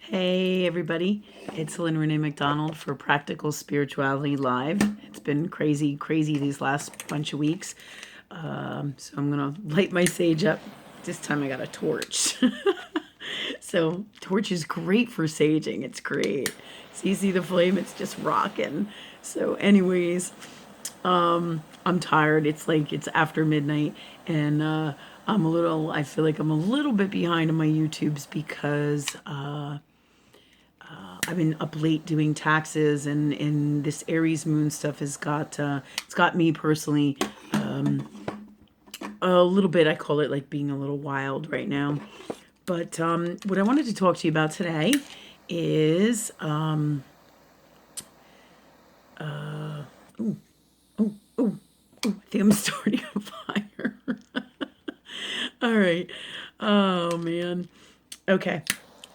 Hey everybody, it's Lynn Renee McDonald for Practical Spirituality Live. It's been crazy these last bunch of weeks. So I'm gonna light my sage up. This time I got a torch. So torch is great for saging. It's great. So you see the flame, it's just rocking. So anyways, I'm tired. It's after midnight and I feel like I'm a little bit behind on my YouTubes because I've been up late doing taxes, and this Aries moon stuff has it's got me personally a little bit. I call it like being a little wild right now. But what I wanted to talk to you about today is I think I'm starting a fire. All right. Oh man. Okay.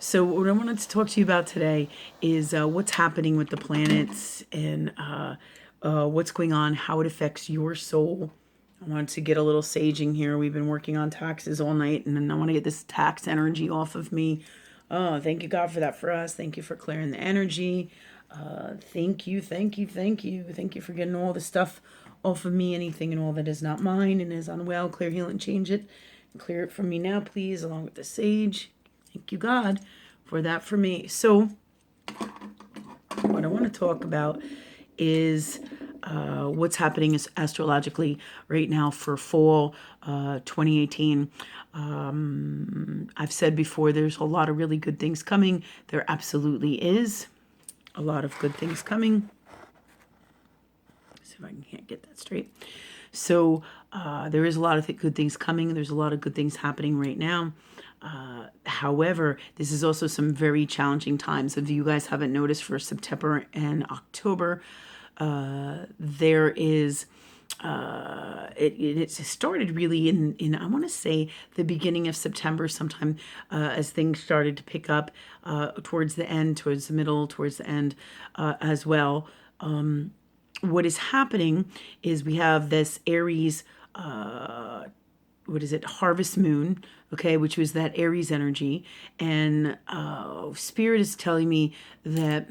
So what I wanted to talk to you about today is what's happening with the planets and what's going on, how it affects your soul. I wanted to get a little saging here. We've been working on taxes all night, and then I want to get this tax energy off of me. Oh, thank you, God, for that for us. Thank you for clearing the energy. Thank you, thank you, thank you. Thank you for getting all the stuff off of me, anything and all that is not mine and is unwell. Clear, heal, and change it. Clear it from me now, please, along with the sage. Thank you, God, for that for me. So, what I want to talk about is what's happening astrologically right now for fall 2018. I've said before, there's a lot of really good things coming. There absolutely is a lot of good things coming. See if I can't get that straight. So there is a lot of good things coming. There's a lot of good things happening right now. However, this is also some very challenging times. If you guys haven't noticed, for September and October, there is it started really in I want to say the beginning of September sometime, as things started to pick up towards the end, towards the middle, towards the end as well. What is happening is we have this Aries what is it, harvest moon, okay, which was that Aries energy, and spirit is telling me that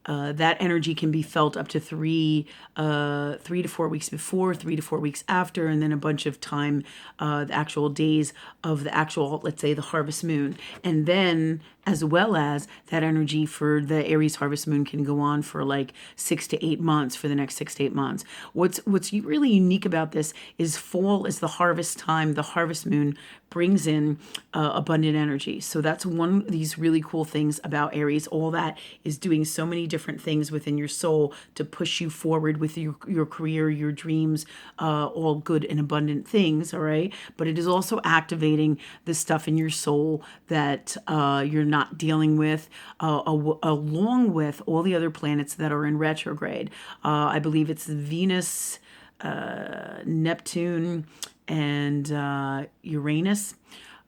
that energy can be felt up to 3 to 4 weeks before, 3 to 4 weeks after, and then a bunch of time, the actual days of the actual, let's say, the harvest moon. And then, as well as that energy for the Aries harvest moon can go on for like 6 to 8 months, for the next 6 to 8 months. What's really unique about this is fall is the harvest time. The harvest moon brings in abundant energy. So that's one of these really cool things about Aries. All that is doing so many different things within your soul to push you forward with your career, your dreams, all good and abundant things, all right? But it is also activating the stuff in your soul that you're not dealing with, along with all the other planets that are in retrograde. I believe it's Venus, Neptune, and Uranus,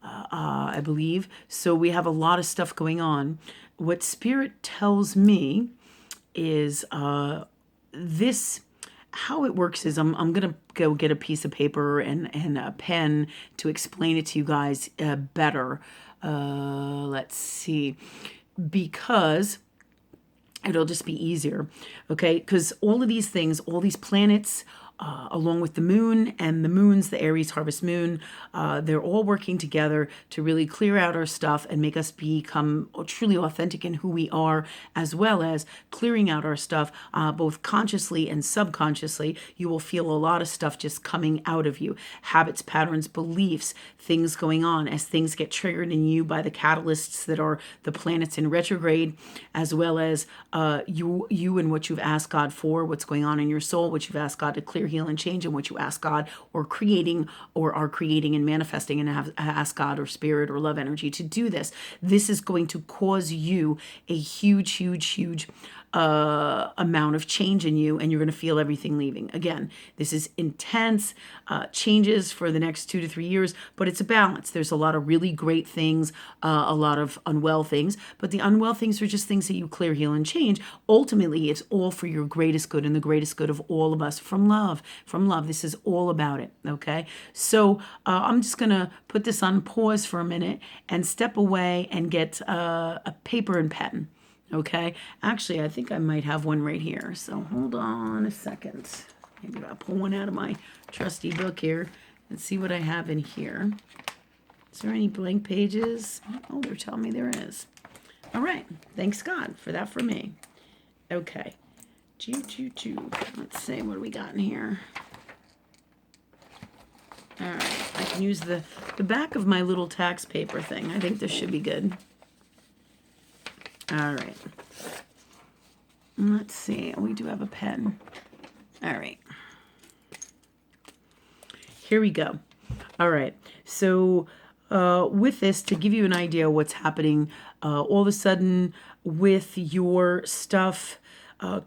I believe. So we have a lot of stuff going on. What Spirit tells me is this, how it works is I'm going to go get a piece of paper and a pen to explain it to you guys better. Let's see. Because it'll just be easier, okay? Because all of these things, all these planets, along with the moon and the moons, the Aries harvest moon, they're all working together to really clear out our stuff and make us become truly authentic in who we are, as well as clearing out our stuff, both consciously and subconsciously. You will feel a lot of stuff just coming out of you. Habits, patterns, beliefs, things going on as things get triggered in you by the catalysts that are the planets in retrograde, as well as you and what you've asked God for, what's going on in your soul, what you've asked God to clear, heal, and change, and what you ask God or are creating and manifesting, and have asked God or spirit or love energy to do this. This is going to cause you a huge amount of change in you, and you're going to feel everything leaving. Again, this is intense changes for the next 2 to 3 years, but it's a balance. There's a lot of really great things, a lot of unwell things, but the unwell things are just things that you clear, heal, and change. Ultimately, it's all for your greatest good and the greatest good of all of us, from love. From love. This is all about it. Okay. So I'm just going to put this on pause for a minute and step away and get a paper and pen. Okay. Actually, I think I might have one right here. So hold on a second. Maybe I'll pull one out of my trusty book here and see what I have in here. Is there any blank pages? Oh, they're telling me there is. All right. Thanks God for that for me. Okay. Let's see, what do we got in here? All right. I can use the back of my little tax paper thing. I think this should be good. All right. Let's see. We do have a pen. All right. Here we go. All right. So with this, to give you an idea of what's happening, all of a sudden with your stuff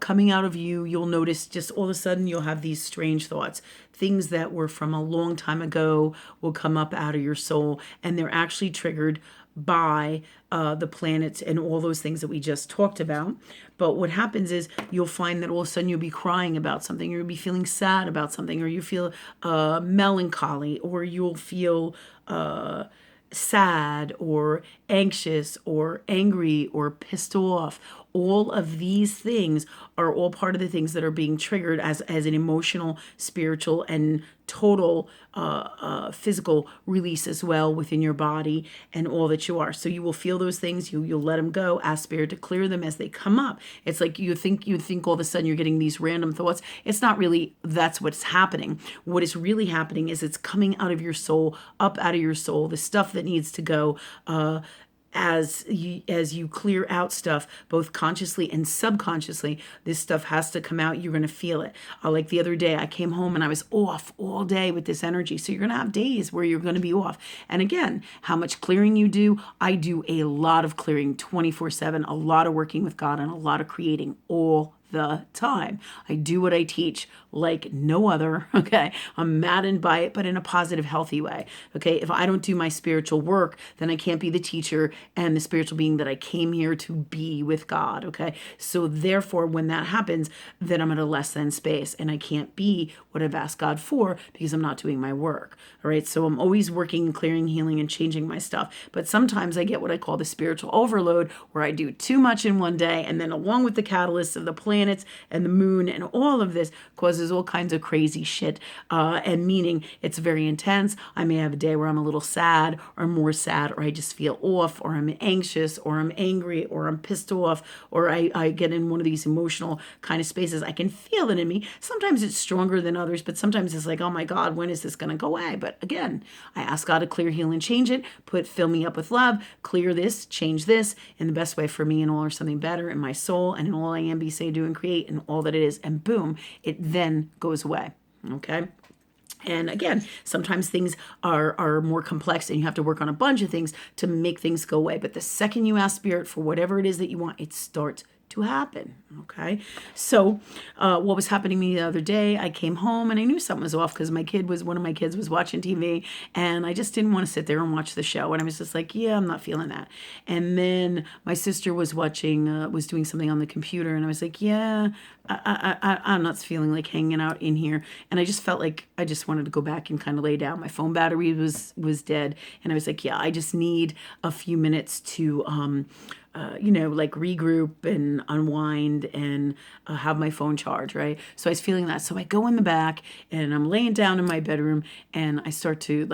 coming out of you, you'll notice just all of a sudden you'll have these strange thoughts. Things that were from a long time ago will come up out of your soul, and they're actually triggered by the planets and all those things that we just talked about. But what happens is you'll find that all of a sudden you'll be crying about something, or you'll be feeling sad about something, or you feel melancholy, or you'll feel sad or anxious or angry or pissed off. All of these things are all part of the things that are being triggered as an emotional, spiritual, and total physical release as well within your body and all that you are. So you will feel those things. You'll let them go. Ask Spirit to clear them as they come up. It's like you think all of a sudden you're getting these random thoughts. It's not really. That's what's happening. What is really happening is it's coming out of your soul, up out of your soul. The stuff that needs to go. As you clear out stuff, both consciously and subconsciously, this stuff has to come out. You're going to feel it. Like the other day, I came home and I was off all day with this energy. So you're going to have days where you're going to be off. And again, how much clearing you do? I do a lot of clearing 24/7, a lot of working with God, and a lot of creating all the time. I do what I teach like no other. Okay. I'm maddened by it, but in a positive, healthy way. Okay. If I don't do my spiritual work, then I can't be the teacher and the spiritual being that I came here to be with God. Okay. So therefore, when that happens, then I'm at a less than space and I can't be what I've asked God for because I'm not doing my work. All right. So I'm always working, clearing, healing, and changing my stuff. But sometimes I get what I call the spiritual overload, where I do too much in one day. And then along with the catalysts of the planets and the moon and all of this causes all kinds of crazy shit. And meaning it's very intense. I may have a day where I'm a little sad or more sad, or I just feel off, or I'm anxious, or I'm angry, or I'm pissed off, or I get in one of these emotional kind of spaces. I can feel it in me. Sometimes it's stronger than others, but sometimes it's like, oh my God, when is this going to go away? But again, I ask God to clear, heal, and change it. Fill me up with love, clear this, change this in the best way for me and all, or something better in my soul and in all I am, be, say, do, and create, and all that it is. And boom, it then goes away. Okay. And again, sometimes things are more complex and you have to work on a bunch of things to make things go away. But the second you ask Spirit for whatever it is that you want, it starts to happen. Okay. So what was happening to me the other day, I came home and I knew something was off because one of my kids was watching TV, and I just didn't want to sit there and watch the show. And I was just like, yeah, I'm not feeling that. And then my sister was was doing something on the computer, and I was like, yeah, I'm not feeling like hanging out in here. And I just felt like I just wanted to go back and kind of lay down. My phone battery was dead. And I was like, yeah, I just need a few minutes to, like regroup and unwind and have my phone charge, right? So I was feeling that. So I go in the back and I'm laying down in my bedroom and I start to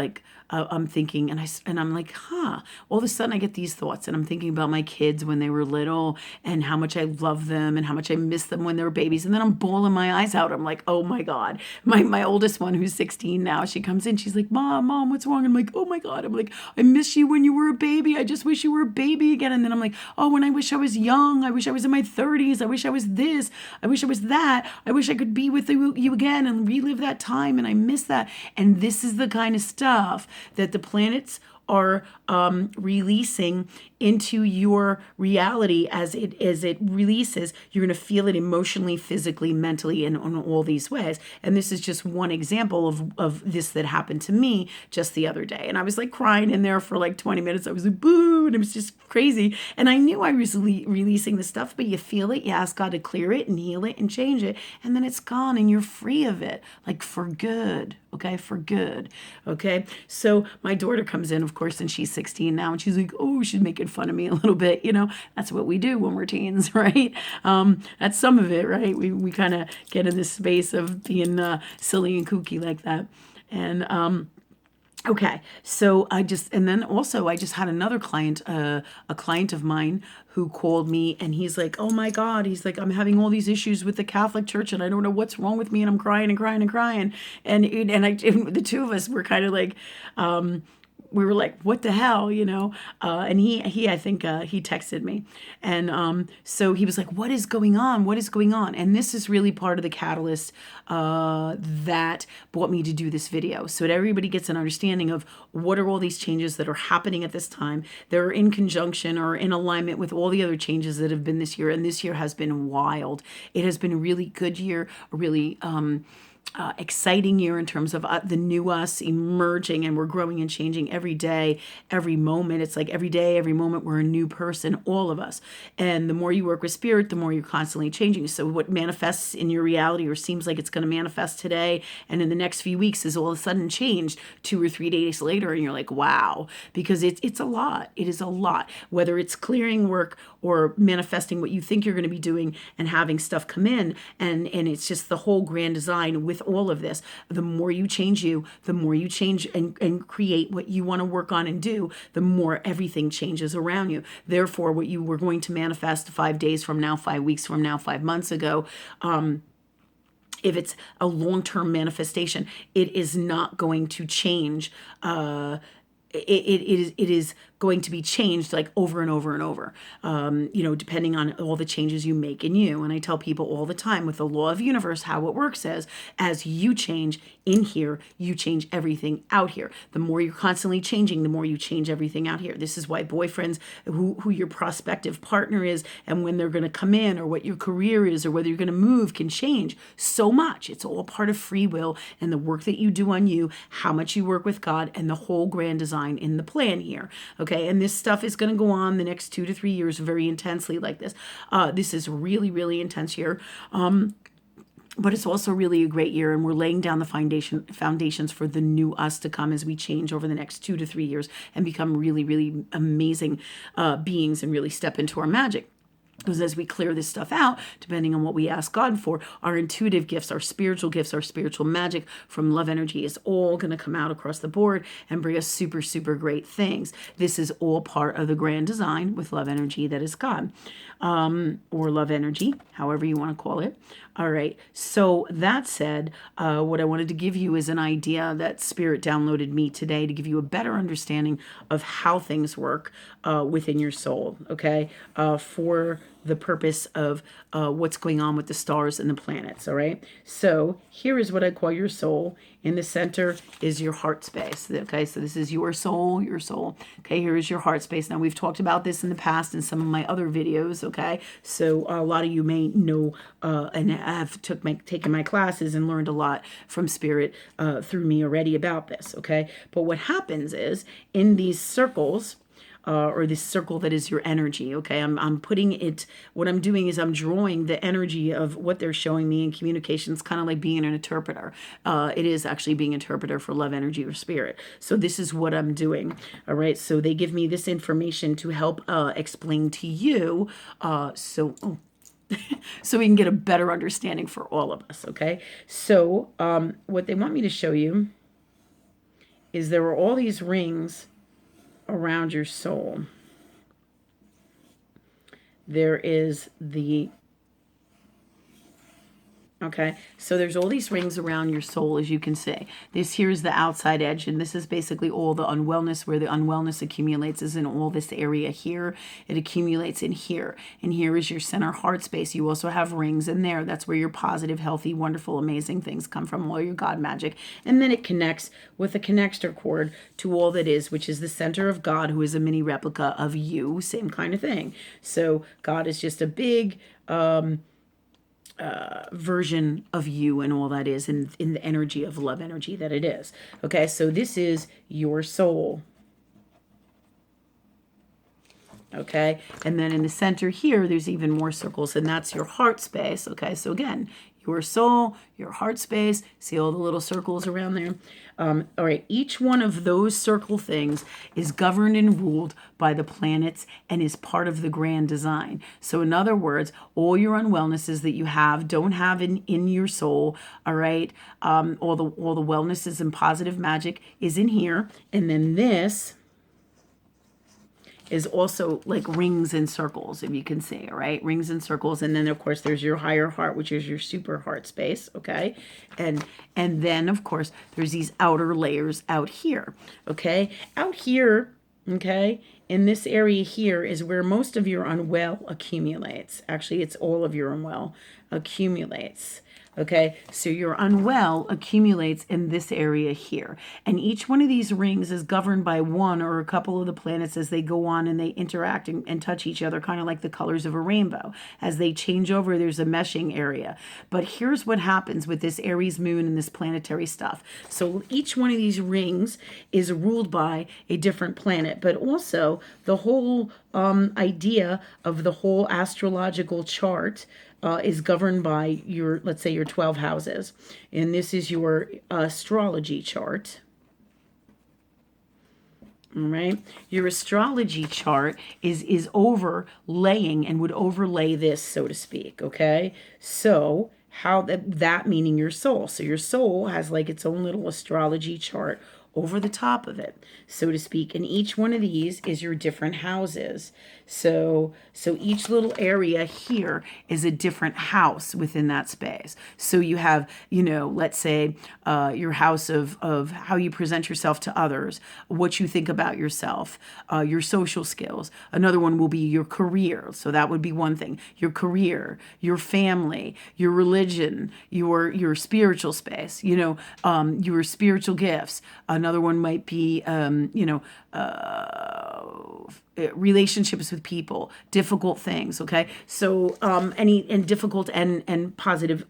I'm thinking and I'm like, all of a sudden I get these thoughts and I'm thinking about my kids when they were little and how much I love them and how much I miss them when they were babies. And then I'm bawling my eyes out. I'm like, oh my God. My oldest one, who's 16 now, she comes in, she's like, Mom, what's wrong? I'm like, oh my God. I'm like, I miss you when you were a baby. I just wish you were a baby again. And then I'm like, oh, and I wish I was young. I wish I was in my 30s. I wish I was this. I wish I was that. I wish I could be with you again and relive that time. And I miss that. And this is the kind of stuff that the planets are releasing into your reality as it releases. You're going to feel it emotionally, physically, mentally, and in all these ways. And this is just one example of this that happened to me just the other day. And I was like crying in there for like 20 minutes. I was like, boo, and it was just crazy. And I knew I was releasing the stuff, but you feel it, you ask God to clear it and heal it and change it, and then it's gone and you're free of it, like for good. Okay, for good. Okay, so my daughter comes in, of course, and she's 16 now, and she's like, oh, she's making fun of me a little bit. That's what we do when we're teens, right? That's some of it, right? We kind of get in this space of being silly and kooky like that. And okay, so and then also I just had another client, a client of mine who called me, and he's like, oh my God, he's like, I'm having all these issues with the Catholic Church and I don't know what's wrong with me, and I'm crying and crying and crying. And the two of us were kind of like, we were like, what the hell, and he I think he texted me, and so he was like, what is going on, what is going on? And this is really part of the catalyst that brought me to do this video, so that everybody gets an understanding of what are all these changes that are happening at this time. They're in conjunction or in alignment with all the other changes that have been this year, and this year has been wild. It has been a really good year, a really exciting year in terms of the new us emerging, and we're growing and changing every day, every moment. It's like every day, every moment, we're a new person, all of us. And the more you work with spirit, the more you're constantly changing. So what manifests in your reality or seems like it's going to manifest today and in the next few weeks is all of a sudden changed 2 or 3 days later, and you're like, wow, because it's a lot. It is a lot, whether it's clearing work or manifesting what you think you're going to be doing and having stuff come in, and it's just the whole grand design with all of this. The more you change the more you change and create what you want to work on and do, the more everything changes around you. Therefore, what you were going to manifest 5 days from now, 5 weeks from now, 5 months ago, if it's a long-term manifestation, it is not going to change. It is going to be changed like over and over and over, depending on all the changes you make in you. And I tell people all the time with the law of universe, how it works is, as you change in here, you change everything out here. The more you're constantly changing, the more you change everything out here. This is why boyfriends, who your prospective partner is, and when they're going to come in, or what your career is, or whether you're going to move, can change so much. It's all part of free will and the work that you do on you, how much you work with God, and the whole grand design in the plan here. Okay, and this stuff is going to go on the next 2 to 3 years very intensely like this. This is really, really intense year. But it's also really a great year, and we're laying down the foundations for the new us to come as we change over the next 2 to 3 years and become really, really amazing beings and really step into our magic. Because as we clear this stuff out, depending on what we ask God for, our intuitive gifts, our spiritual magic from love energy is all going to come out across the board and bring us super, super great things. This is all part of the grand design with love energy that is God, or love energy, however you want to call it. All right. So that said, what I wanted to give you is an idea that Spirit downloaded me today to give you a better understanding of how things work within your soul. Okay. For the purpose of what's going on with the stars and the planets. All right. So here is what I call your soul. In the center is your heart space. Okay. So this is your soul, your soul. Okay. Here is your heart space. Now we've talked about this in the past in some of my other videos. Okay. So a lot of you may know and have taken my classes and learned a lot from Spirit through me already about this. Okay. But what happens is in these circles, or this circle that is your energy. Okay, I'm putting it. What I'm doing is I'm drawing the energy of what they're showing me in communications, kind of like being an interpreter. It is actually being an interpreter for love energy or spirit. So this is what I'm doing. All right. So they give me this information to help explain to you. So we can get a better understanding for all of us. Okay. So what they want me to show you is there are all these rings around your soul. There is the Okay, so there's all these rings around your soul, as you can see. This here is the outside edge, and this is basically all the unwellness, where the unwellness accumulates is in all this area here. It accumulates in here, and here is your center heart space. You also have rings in there. That's where your positive, healthy, wonderful, amazing things come from, all your God magic. And then it connects with a connector cord to all that is, which is the center of God, who is a mini replica of you, same kind of thing. So God is just a big version of you and all that is in the energy of love energy that it is. Okay, so this is your soul. Okay, and then in the center here, there's even more circles, and that's your heart space. Okay, so again, your soul, your heart space. See all the little circles around there? All right, each one of those circle things is governed and ruled by the planets and is part of the grand design. So in other words, all your unwellnesses that you don't have in your soul, all right, all the wellnesses and positive magic is in here. And then this is also like rings and circles, if you can see, all right? Rings and circles. And then, of course, there's your higher heart, which is your super heart space, okay? And then, of course, there's these outer layers out here, okay? Out here, okay, in this area here is where most of your unwell accumulates. Actually, it's all of your unwell accumulates. Okay, so your unwell accumulates in this area here. And each one of these rings is governed by one or a couple of the planets as they go on and they interact and touch each other, kind of like the colors of a rainbow. As they change over, there's a meshing area. But here's what happens with this Aries moon and this planetary stuff. So each one of these rings is ruled by a different planet, but also the whole idea of the whole astrological chart is governed by your, let's say, your 12 houses. And this is your astrology chart. All right. Your astrology chart is overlaying and would overlay this, so to speak. Okay. So how that meaning your soul. So your soul has like its own little astrology chart over the top of it, so to speak. And each one of these is your different houses. So each little area here is a different house within that space. So you have, let's say your house of how you present yourself to others, what you think about yourself, your social skills. Another one will be your career. So that would be one thing. Your career, your family, your religion, your spiritual space, your spiritual gifts. Another one might be, relationships with people, difficult things. Okay, so and difficult and positive,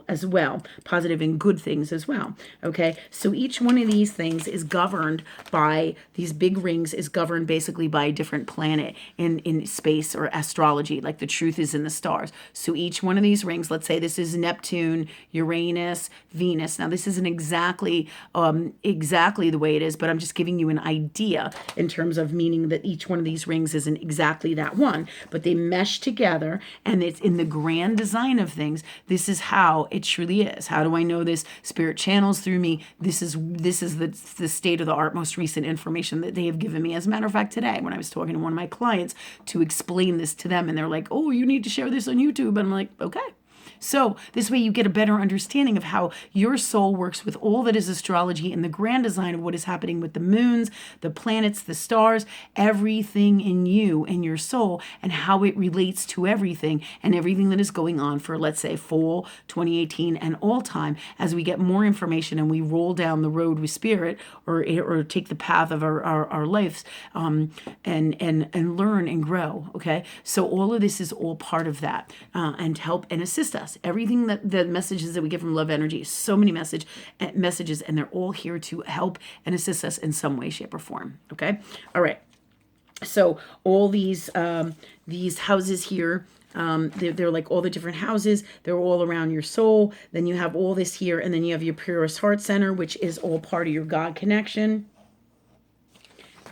as well, positive and good things as well. Okay, so each one of these things is governed by these big rings, is governed basically by a different planet in space or astrology, like the truth is in the stars. So each one of these rings, let's say this is Neptune, Uranus, Venus. Now this isn't exactly the way it is, but I'm just giving you an idea in terms of meaning that each one of these rings isn't exactly that one, but they mesh together, and it's in the grand design of things. This is how it truly is. How do I know this? Spirit channels through me. This is the state of the art, most recent information that they have given me. As a matter of fact, today when I was talking to one of my clients to explain this to them, and they're like, "Oh, you need to share this on YouTube," and I'm like, "Okay." So this way you get a better understanding of how your soul works with all that is astrology and the grand design of what is happening with the moons, the planets, the stars, everything in you and your soul, and how it relates to everything and everything that is going on for, let's say, fall 2018 and all time, as we get more information and we roll down the road with spirit or take the path of our lives and learn and grow. Okay, so all of this is all part of that and help and assist us. Everything that the messages that we get from love energy, so many messages, and they're all here to help and assist us in some way, shape, or form. Okay, all right. So all these houses here, they're like all the different houses. They're all around your soul. Then you have all this here, and then you have your purest heart center, which is all part of your God connection.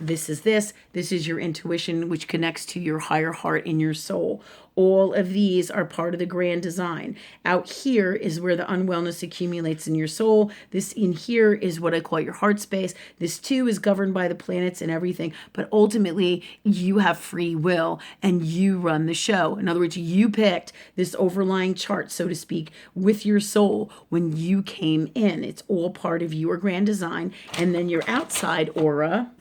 This is this. This is your intuition, which connects to your higher heart and your soul. All of these are part of the grand design. Out here is where the unwellness accumulates in your soul. This in here is what I call your heart space. This too is governed by the planets and everything. But ultimately, you have free will and you run the show. In other words, you picked this overlying chart, so to speak, with your soul when you came in. It's all part of your grand design. And then your outside aura.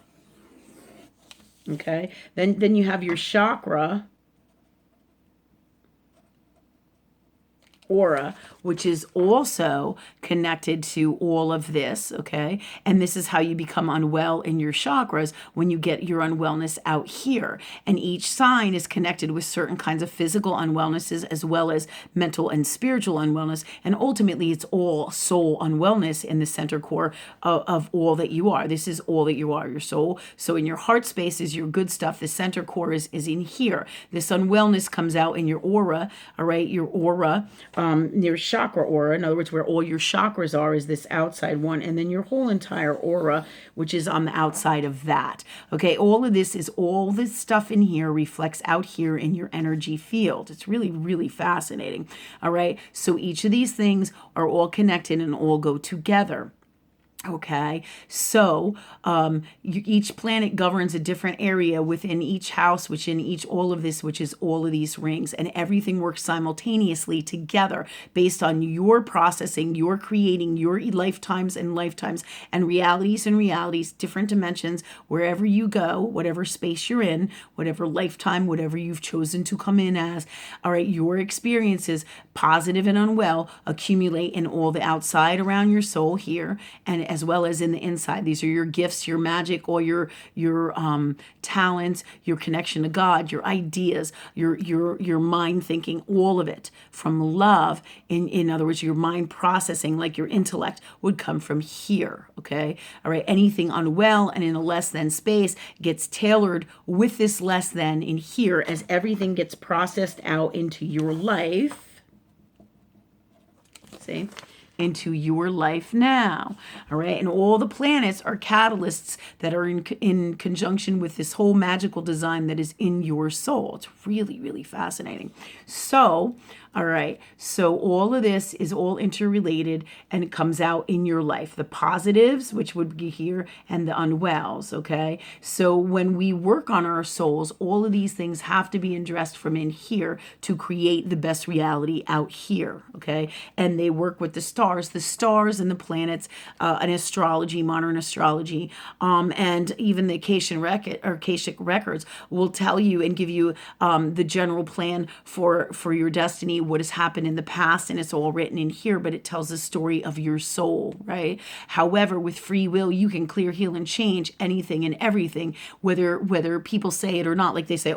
Okay. Then you have your chakra aura, which is also connected to all of this, okay? And this is how you become unwell in your chakras when you get your unwellness out here. And each sign is connected with certain kinds of physical unwellnesses as well as mental and spiritual unwellness. And ultimately, it's all soul unwellness in the center core of all that you are. This is all that you are, your soul. So in your heart space is your good stuff. The center core is in here. This unwellness comes out in your aura, all right? Your aura, your chakra aura, in other words, where all your chakras are, is this outside one, and then your whole entire aura, which is on the outside of that. Okay, all of this is all this stuff in here reflects out here in your energy field. It's really, really fascinating. All right, so each of these things are all connected and all go together. Okay, so each planet governs a different area within each house, which in each, all of this, which is all of these rings, and everything works simultaneously together based on your processing, your creating your lifetimes and lifetimes and realities, different dimensions, wherever you go, whatever space you're in, whatever lifetime, whatever you've chosen to come in as. All right, your experiences, positive and unwell, accumulate in all the outside around your soul here, and as well as in the inside. These are your gifts, your magic, all your talents, your connection to God, your ideas, your mind thinking, all of it from love. In other words, your mind processing, like your intellect, would come from here. Okay, all right. Anything unwell and in a less than space gets tailored with this less than in here as everything gets processed out into your life. See? Into your life now. All right. And all the planets are catalysts that are in conjunction with this whole magical design that is in your soul. It's really, really fascinating. So, all right. So all of this is all interrelated and it comes out in your life. The positives, which would be here, and the unwells. Okay. So when we work on our souls, all of these things have to be addressed from in here to create the best reality out here. Okay. And they work with the stars and the planets, and astrology, modern astrology, and even the Akashic records will tell you and give you the general plan for your destiny, what has happened in the past, and it's all written in here, but it tells the story of your soul, right? However, with free will, you can clear, heal, and change anything and everything, whether people say it or not. Like they say,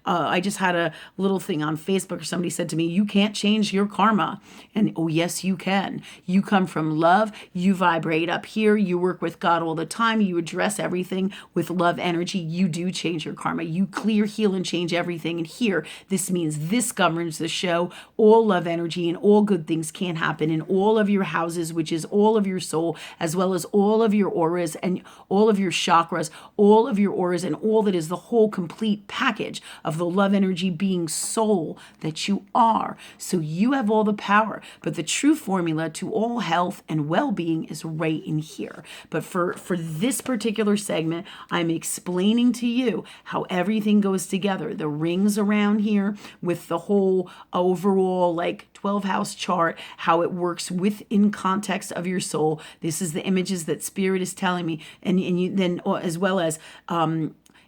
I just had a little thing on Facebook, or somebody said to me, you can't change your karma. And oh, yes, you can. You come from love. You vibrate up here. You work with God all the time. You address everything with love energy. You do change your karma. You clear, heal, and change everything. And here, this means this governs the show. All love energy and all good things can happen in all of your houses, which is all of your soul, as well as all of your auras and all of your chakras, all of your auras, and all that is the whole complete package of the love energy being soul that you are. So you have all the power, but the true formula to all health and well-being is right in here. But for this particular segment, I'm explaining to you how everything goes together. The rings around here with the whole overall like 12 house chart, how it works within context of your soul. This is the images that Spirit is telling me. And you then, as well as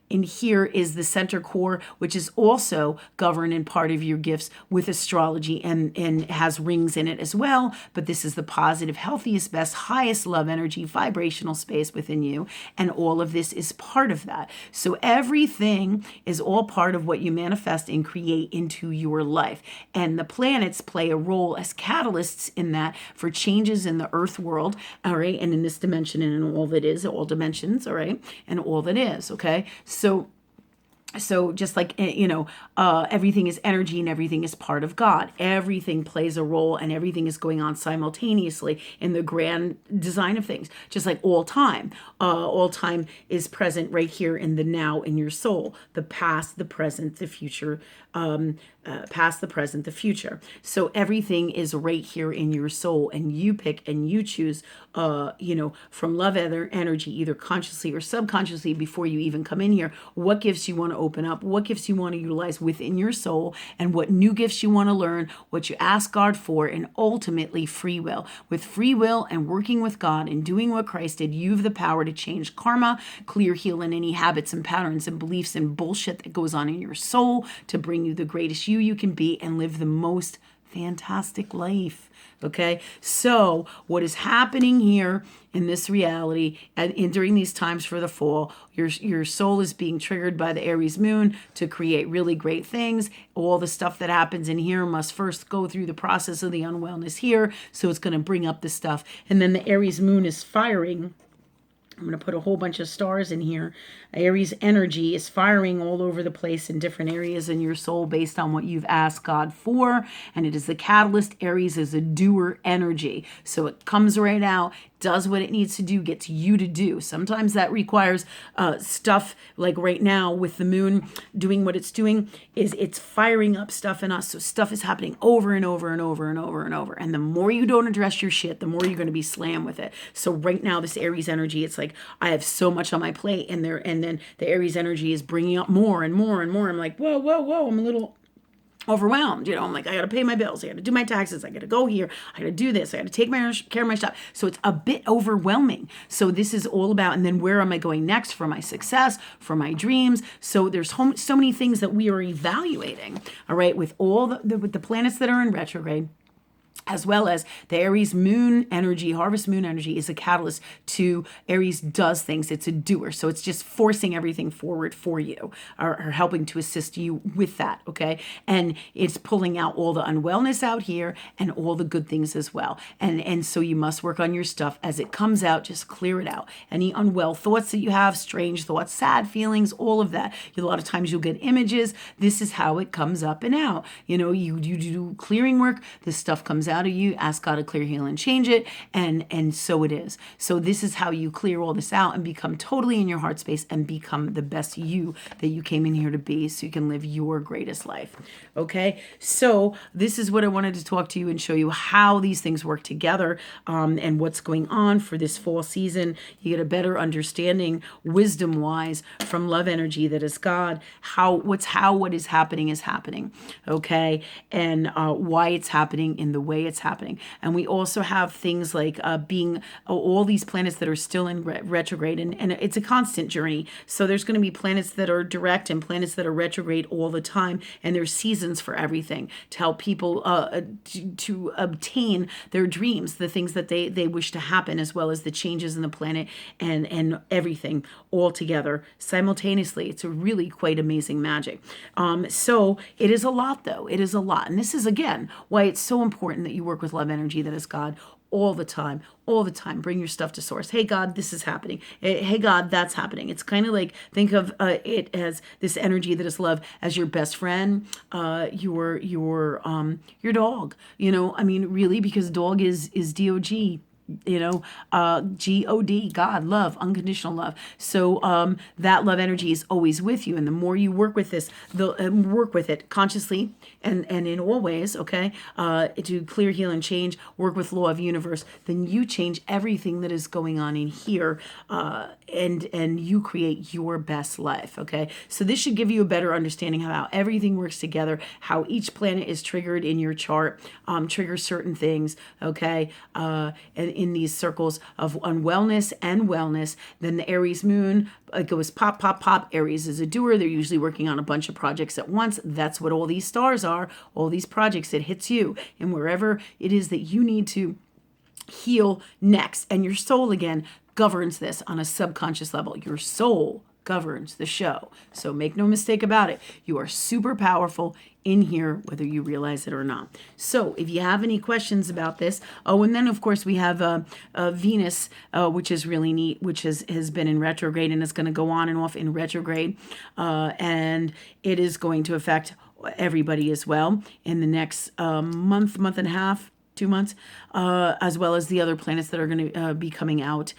in here is the center core, which is also governed in part of your gifts with astrology and has rings in it as well. But this is the positive, healthiest, best, highest love energy, vibrational space within you. And all of this is part of that. So everything is all part of what you manifest and create into your life. And the planets play a role as catalysts in that for changes in the earth world, all right, and in this dimension and in all that is, all dimensions, all right, and all that is, okay? So So just like, everything is energy and everything is part of God. Everything plays a role and everything is going on simultaneously in the grand design of things. Just like all time is present right here in the now in your soul. The past, the present, the future, past, the present, the future. So everything is right here in your soul, and you pick and you choose, from love energy, either consciously or subconsciously, before you even come in here, what gifts you want to open up, what gifts you want to utilize within your soul, and what new gifts you want to learn, what you ask God for, and ultimately free will. With free will and working with God and doing what Christ did, you have the power to change karma, clear, heal, and any habits and patterns and beliefs and bullshit that goes on in your soul, to bring you the greatest you can be and live the most fantastic life. Okay, so what is happening here in this reality and during these times for the fall, your soul is being triggered by the Aries moon to create really great things. All the stuff that happens in here must first go through the process of the unwellness here, so it's going to bring up the stuff, and then the Aries moon is firing. I'm going to put a whole bunch of stars in here. Aries energy is firing all over the place in different areas in your soul based on what you've asked God for. And it is the catalyst. Aries is a doer energy. So it comes right out, does what it needs to do, gets you to do. Sometimes that requires stuff like right now with the moon doing what it's doing, is it's firing up stuff in us. So stuff is happening over and over and over and over and over. And the more you don't address your shit, the more you're going to be slammed with it. So right now, this Aries energy, it's like, I have so much on my plate, and then the Aries energy is bringing up more and more and more. I'm like, whoa, I'm a little overwhelmed. I'm like, I got to pay my bills. I got to do my taxes. I got to go here. I got to do this. I got to take care of my stuff. So it's a bit overwhelming. So this is all about, and then where am I going next for my success, for my dreams? So there's so many things that we are evaluating, all right, with all with the planets that are in retrograde, as well as the Aries moon energy. Harvest moon energy is a catalyst to Aries does things. It's a doer. So it's just forcing everything forward for you, or helping to assist you with that. Okay. And it's pulling out all the unwellness out here and all the good things as well. And so you must work on your stuff as it comes out. Just clear it out. Any unwell thoughts that you have, strange thoughts, sad feelings, all of that. A lot of times you'll get images. This is how it comes up and out. You do clearing work. This stuff comes out of you, ask God to clear, heal, and change it, and so it is. So this is how you clear all this out and become totally in your heart space and become the best you that you came in here to be, so you can live your greatest life. Okay, so this is what I wanted to talk to you and show you how these things work together, and what's going on for this fall season. You get a better understanding, wisdom-wise, from love energy that is God, what is happening, okay, and why it's happening in the way it's happening. And we also have things like being all these planets that are still in retrograde, and it's a constant journey. So there's going to be planets that are direct and planets that are retrograde all the time, and there's seasons for everything to help people to obtain their dreams, the things that they wish to happen, as well as the changes in the planet and everything all together simultaneously. It's a really quite amazing magic. So it is a lot, though. It is a lot. And this is, again, why it's so important that you work with love energy that is God all the time. Bring your stuff to source. Hey, God, this is happening. Hey, God, that's happening. It's kind of like, think of it as this energy that is love as your best friend, your dog, really, because dog is DOG. God, love, unconditional love. So that love energy is always with you, and the more you work with this, work with it consciously and in all ways, okay, to clear, heal, and change, work with law of universe, then you change everything that is going on in here, and you create your best life. Okay, so this should give you a better understanding of how everything works together, how each planet is triggered in your chart, triggers certain things. Okay, and in these circles of unwellness and wellness. Then the Aries moon, it goes pop, pop, pop. Aries is a doer. They're usually working on a bunch of projects at once. That's what all these stars are, all these projects. It hits you, and wherever it is that you need to heal next. And your soul, again, governs this on a subconscious level. Your soul governs the show. So make no mistake about it. You are super powerful in here, whether you realize it or not. So if you have any questions about this, oh, and then of course we have Venus, which is really neat, which has been in retrograde and is going to go on and off in retrograde. And it is going to affect everybody as well in the next month and a half, 2 months, as well as the other planets that are going to be coming out.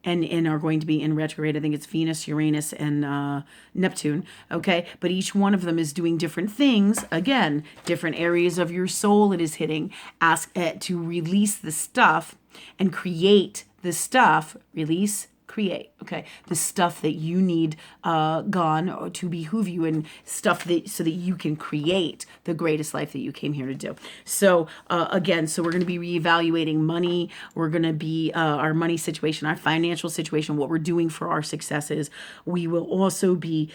And are going to be in retrograde. I think it's Venus, Uranus, and Neptune. Okay, but each one of them is doing different things. Again, different areas of your soul it is hitting. Ask it to release the stuff and create the stuff. Release, create. Okay, the stuff that you need gone or to behoove you, and stuff that so that you can create the greatest life that you came here to do. So again, so we're going to be reevaluating money. We're going to be our money situation, our financial situation, what we're doing for our successes. We will also be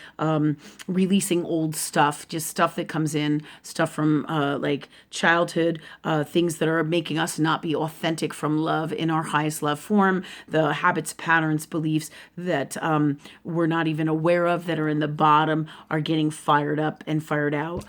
releasing old stuff, just stuff that comes in, stuff from like childhood, things that are making us not be authentic from love in our highest love form, the habits, patterns, beliefs that we're not even aware of that are in the bottom are getting fired up and fired out.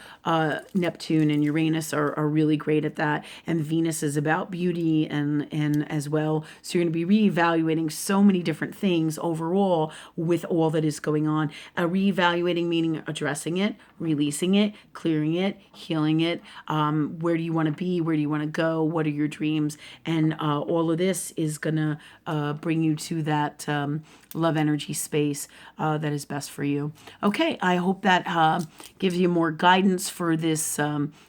Neptune and Uranus are really great at that. And Venus is about beauty and as well. So you're going to be reevaluating so many different things overall with all that is going on. Reevaluating meaning addressing it, releasing it, clearing it, healing it. Where do you want to be? Where do you want to go? What are your dreams? And all of this is going to bring you to that love energy space that is best for you. Okay, I hope that gives you more guidance for this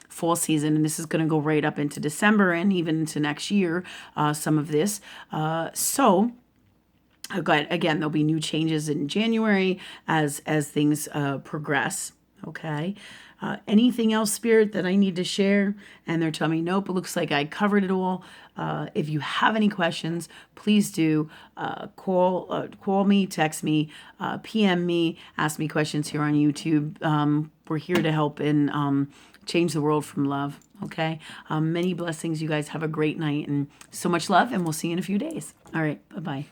fall season, and this is going to go right up into December and even into next year, some of this. So again, there'll be new changes in January as things progress. Okay. Anything else, Spirit, that I need to share? And they're telling me, nope, it looks like I covered it all. If you have any questions, please do call me, text me, PM me, ask me questions here on YouTube. We're here to help and change the world from love. Okay. Many blessings. You guys have a great night and so much love, and we'll see you in a few days. All right. Bye-bye.